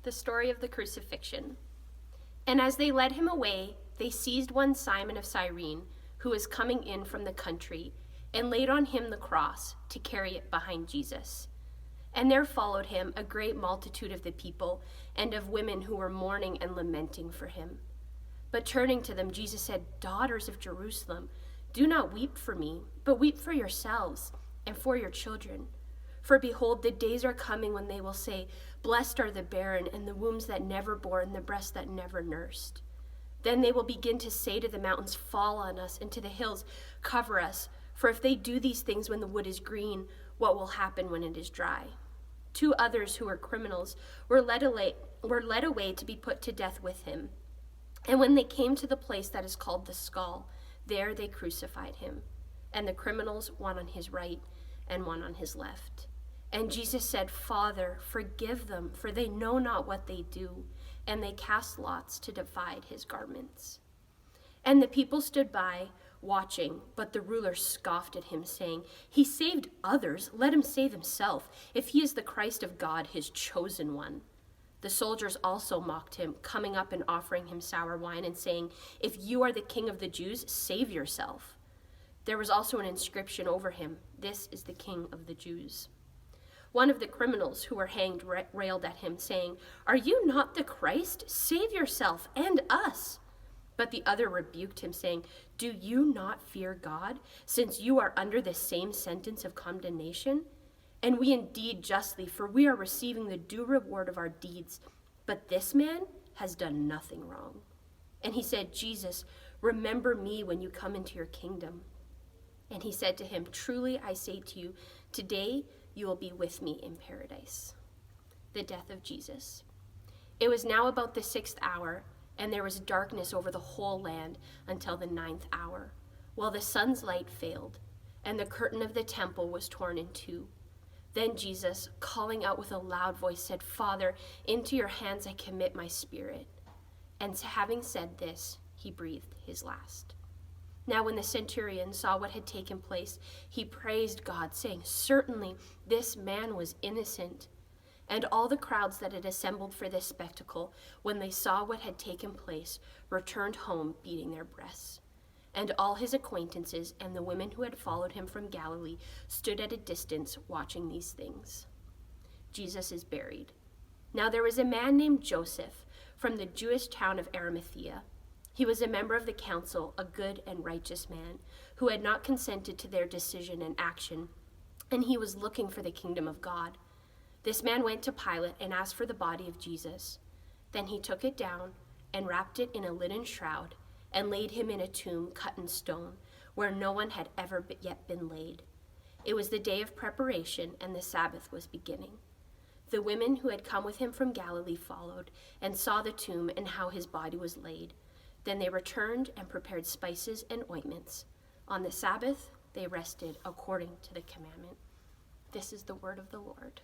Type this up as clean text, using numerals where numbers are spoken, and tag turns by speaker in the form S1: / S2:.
S1: The story of the crucifixion. And as they led him away, they seized one Simon of Cyrene, who was coming in from the country, and laid on him the cross to carry it behind Jesus. And there followed him a great multitude of the people and of women who were mourning and lamenting for him. But turning to them, Jesus said, "Daughters of Jerusalem, do not weep for me, but weep for yourselves and for your children. For behold, the days are coming when they will say, 'Blessed are the barren and the wombs that never bore and the breasts that never nursed.' Then they will begin to say to the mountains, 'Fall on us,' and to the hills, 'Cover us.' For if they do these things when the wood is green, what will happen when it is dry?" 2 others who were criminals were led away to be put to death with him. And when they came to the place that is called the Skull, there they crucified him, and the criminals, one on his right and one on his left. And Jesus said, "Father, forgive them, for they know not what they do." And they cast lots to divide his garments. And the people stood by, watching, but the ruler scoffed at him, saying, "He saved others, let him save himself, if he is the Christ of God, his chosen one." The soldiers also mocked him, coming up and offering him sour wine, and saying, "If you are the king of the Jews, save yourself." There was also an inscription over him, "This is the King of the Jews." One of the criminals who were hanged railed at him, saying, "Are you not the Christ? Save yourself and us." But the other rebuked him, saying, "Do you not fear God, since you are under the same sentence of condemnation? And we indeed justly, for we are receiving the due reward of our deeds. But this man has done nothing wrong." And he said, "Jesus, remember me when you come into your kingdom." And he said to him, "Truly I say to you, today you will be with me in paradise." The death of Jesus. It was now about the 6th hour, and there was darkness over the whole land until the 9th hour, while the sun's light failed, and the curtain of the temple was torn in two. Then Jesus, calling out with a loud voice, said, "Father, into your hands I commit my spirit." And having said this, he breathed his last. Now when the centurion saw what had taken place, he praised God, saying, "Certainly this man was innocent." And all the crowds that had assembled for this spectacle, when they saw what had taken place, returned home beating their breasts. And all his acquaintances and the women who had followed him from Galilee stood at a distance watching these things. Jesus is buried. Now there was a man named Joseph from the Jewish town of Arimathea. He was a member of the council, a good and righteous man, who had not consented to their decision and action, and he was looking for the kingdom of God. This man went to Pilate and asked for the body of Jesus. Then he took it down and wrapped it in a linen shroud and laid him in a tomb cut in stone, where no one had ever yet been laid. It was the day of preparation, and the Sabbath was beginning. The women who had come with him from Galilee followed and saw the tomb and how his body was laid. Then they returned and prepared spices and ointments. On the Sabbath, they rested according to the commandment. This is the word of the Lord.